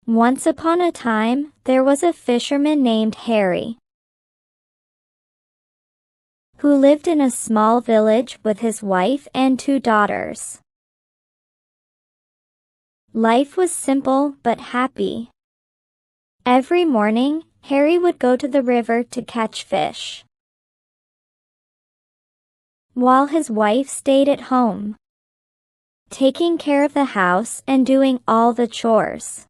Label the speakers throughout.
Speaker 1: Once upon a time, there was a fisherman named Harry, who lived in a small village with his wife and 2 daughters. Life was simple but happy. Every morning, Harry would go to the river to catch fish, while his wife stayed at home, taking care of the house and doing all the chores.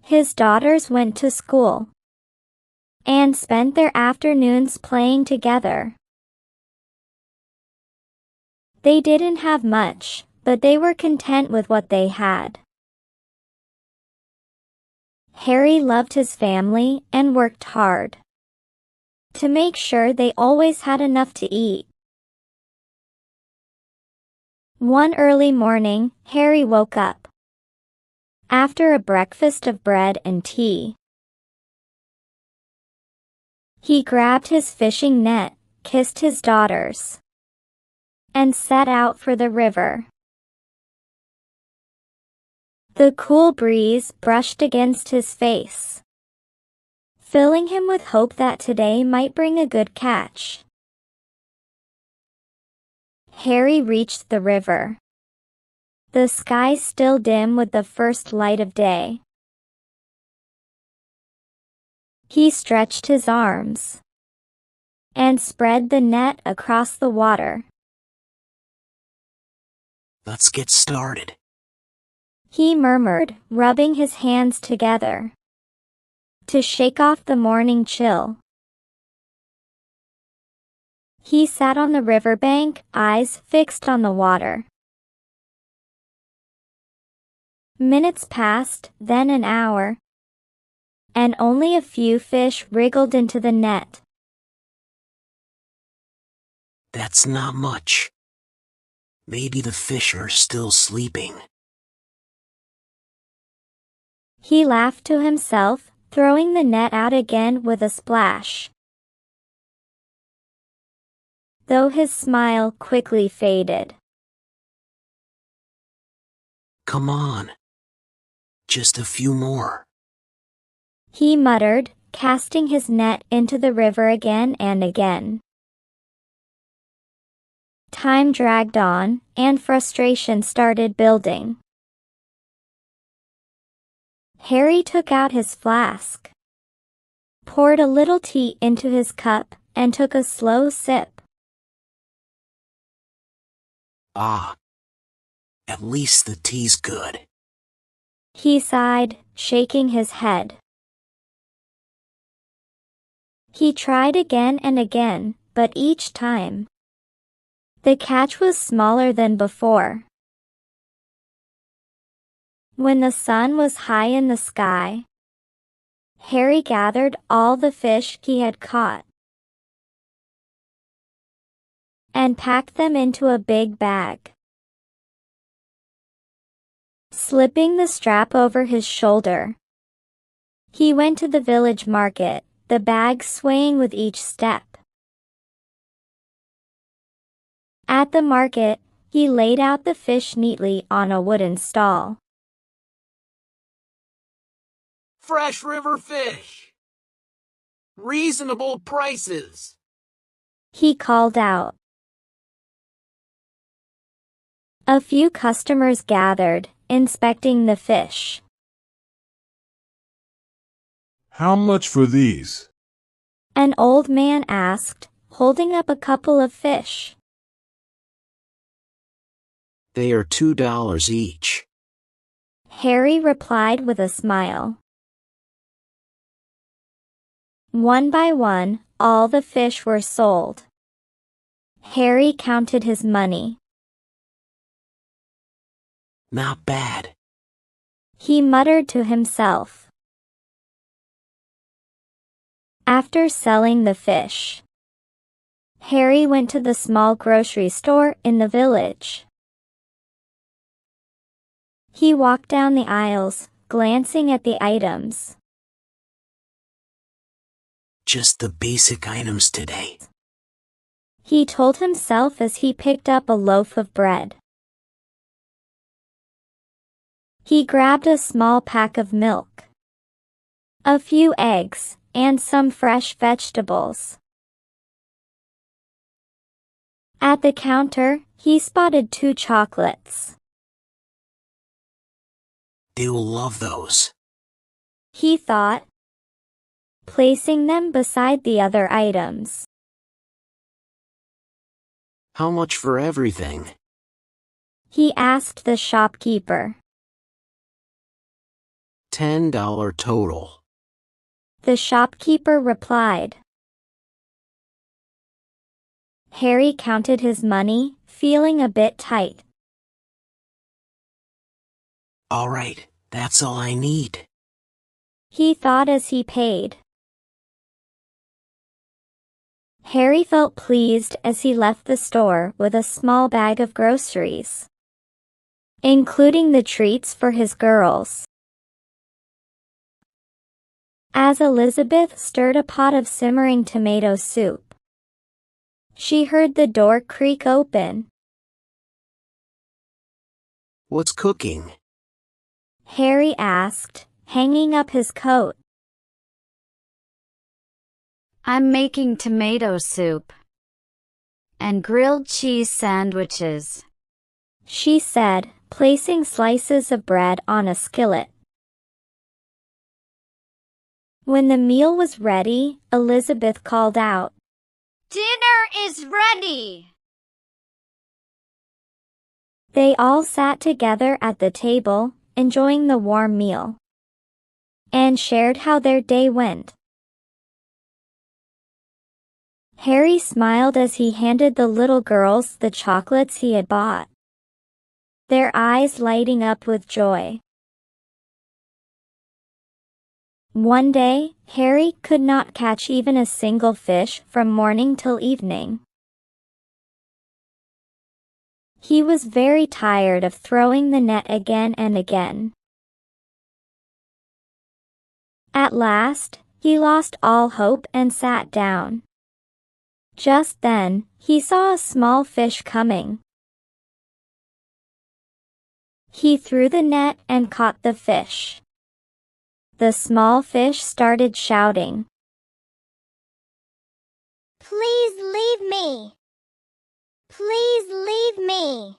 Speaker 1: His daughters went to school and spent their afternoons playing together. They didn't have much, but they were content with what they had. Harry loved his family and worked hard to make sure they always had enough to eat. One early morning, Harry woke up after a breakfast of bread and tea. He grabbed his fishing net, kissed his daughters, and set out for the river. The cool breeze brushed against his face, filling him with hope that today might bring a good catch. Harry reached the river, the sky still dim with the first light of day. He stretched his arms and spread the net across the water.
Speaker 2: "Let's get started,"
Speaker 1: he murmured, rubbing his hands together to shake off the morning chill. He sat on the riverbank, eyes fixed on the water. Minutes passed, then an hour, and only a few fish wriggled into the net.
Speaker 2: "That's not much. Maybe the fish are still sleeping."
Speaker 1: He laughed to himself, throwing the net out again with a splash, though his smile quickly faded.
Speaker 2: "Come on. Just a few more,"
Speaker 1: he muttered, casting his net into the river again and again. Time dragged on, and frustration started building. Harry took out his flask, poured a little tea into his cup, and took a slow sip.
Speaker 2: "Ah, at least the tea's good,"
Speaker 1: he sighed, shaking his head. He tried again and again, but each time, the catch was smaller than before. When the sun was high in the sky, Harry gathered all the fish he had caught and packed them into a big bag. Slipping the strap over his shoulder, he went to the village market, the bag swaying with each step. At the market, he laid out the fish neatly on a wooden stall.
Speaker 3: "Fresh river fish. Reasonable prices,"
Speaker 1: he called out. A few customers gathered, inspecting the fish.
Speaker 4: "How much for these?"
Speaker 1: An old man asked, holding up a couple of fish.
Speaker 2: "They are $2 each,"
Speaker 1: Harry replied with a smile. One by one, all the fish were sold. Harry counted his money.
Speaker 2: "Not bad,"
Speaker 1: he muttered to himself. After selling the fish, Harry went to the small grocery store in the village. He walked down the aisles, glancing at the items.
Speaker 2: "Just the basic items today,"
Speaker 1: he told himself as he picked up a loaf of bread. He grabbed a small pack of milk, a few eggs, and some fresh vegetables. At the counter, he spotted 2 chocolates.
Speaker 2: They will love those,
Speaker 1: he thought, placing them beside the other items.
Speaker 2: How much for everything?
Speaker 1: He asked the shopkeeper.
Speaker 2: $10 total.
Speaker 1: The shopkeeper replied. Harry counted his money, feeling a bit tight.
Speaker 2: All right, that's all I need,
Speaker 1: he thought as he paid. Harry felt pleased as he left the store with a small bag of groceries, including the treats for his girls. As Elizabeth stirred a pot of simmering tomato soup, she heard the door creak open.
Speaker 2: What's cooking?
Speaker 1: Harry asked, hanging up his coat.
Speaker 5: I'm making tomato soup and grilled cheese sandwiches,
Speaker 1: she said, placing slices of bread on a skillet. When the meal was ready, Elizabeth called out,
Speaker 5: "Dinner is ready!"
Speaker 1: They all sat together at the table, enjoying the warm meal, and shared how their day went. Harry smiled as he handed the little girls the chocolates he had bought, their eyes lighting up with joy. One day, Harry could not catch even a single fish from morning till evening. He was very tired of throwing the net again and again. At last, he lost all hope and sat down. Just then, he saw a small fish coming. He threw the net and caught the fish. The small fish started shouting,
Speaker 6: "Please leave me! Please leave me!"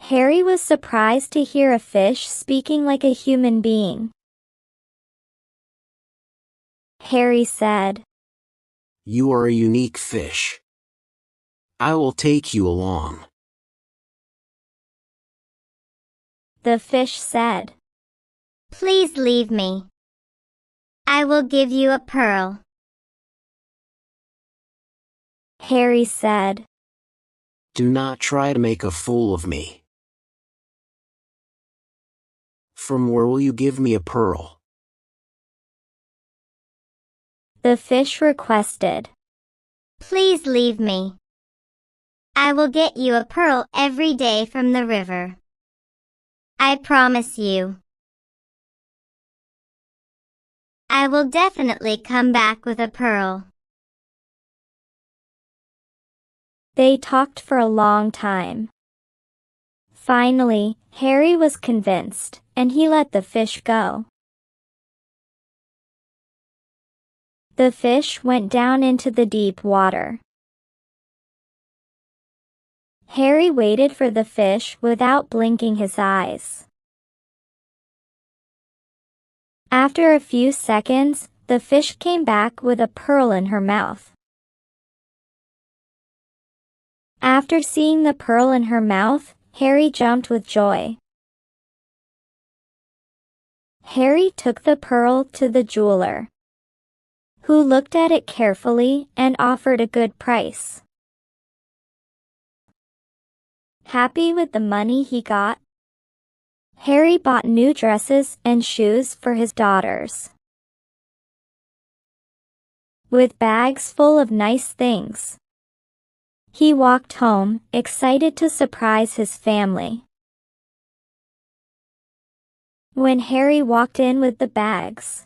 Speaker 1: Harry was surprised to hear a fish speaking like a human being. Harry said,
Speaker 2: You are a unique fish. I will take you along.
Speaker 1: The fish said,
Speaker 6: "Please leave me. I will give you a pearl."
Speaker 1: Harry said,
Speaker 2: Do not try to make a fool of me. From where will you give me a pearl?
Speaker 1: The fish requested,
Speaker 6: "Please leave me. I will get you a pearl every day from the river. I promise you. I will definitely come back with a pearl."
Speaker 1: They talked for a long time. Finally, Harry was convinced, and he let the fish go. The fish went down into the deep water. Harry waited for the fish without blinking his eyes. After a few seconds, the fish came back with a pearl in her mouth. After seeing the pearl in her mouth, Harry jumped with joy. Harry took the pearl to the jeweler, who looked at it carefully and offered a good price. Happy with the money he got, Harry bought new dresses and shoes for his daughters. With bags full of nice things, he walked home, excited to surprise his family. When Harry walked in with the bags,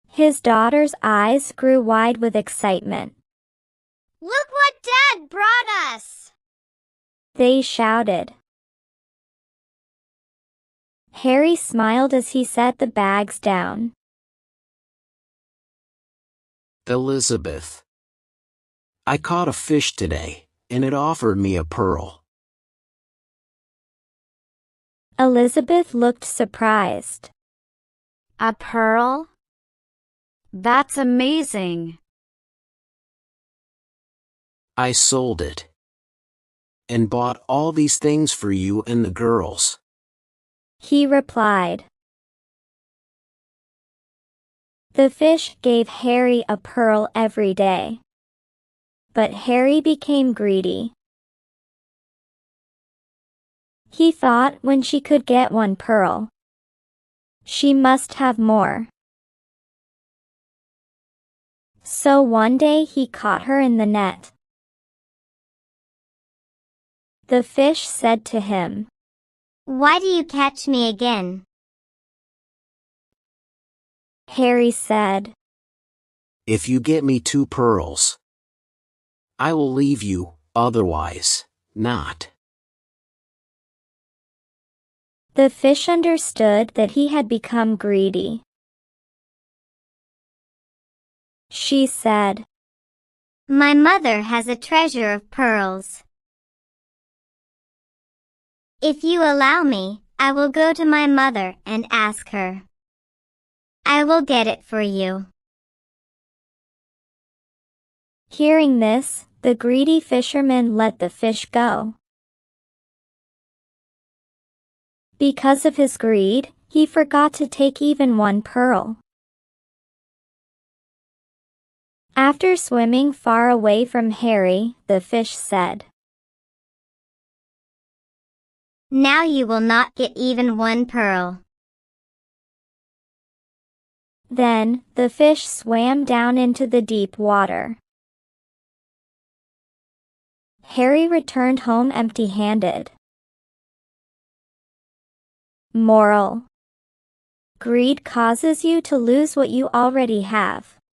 Speaker 1: his daughter's eyes grew wide with excitement.
Speaker 6: "Look what Dad brought us!"
Speaker 1: they shouted. Harry smiled as he set the bags down.
Speaker 2: Elizabeth. I caught a fish today, and it offered me a pearl.
Speaker 1: Elizabeth looked surprised.
Speaker 5: A pearl? That's amazing.
Speaker 2: I sold it. And bought all these things for you and the girls.
Speaker 1: He replied. The fish gave Harry a pearl every day. But Harry became greedy. He thought when she could get one pearl, she must have more. So one day he caught her in the net. The fish said to him,
Speaker 6: Why do you catch me again?
Speaker 1: Harry said,
Speaker 2: If you get me 2 pearls, I will leave you, otherwise, not.
Speaker 1: The fish understood that he had become greedy. She said,
Speaker 6: My mother has a treasure of pearls. If you allow me, I will go to my mother and ask her. I will get it for you.
Speaker 1: Hearing this, the greedy fisherman let the fish go. Because of his greed, he forgot to take even one pearl. After swimming far away from Harry, the fish said,
Speaker 6: Now you will not get even one pearl.
Speaker 1: Then, the fish swam down into the deep water. Harry returned home empty-handed. Moral: Greed causes you to lose what you already have.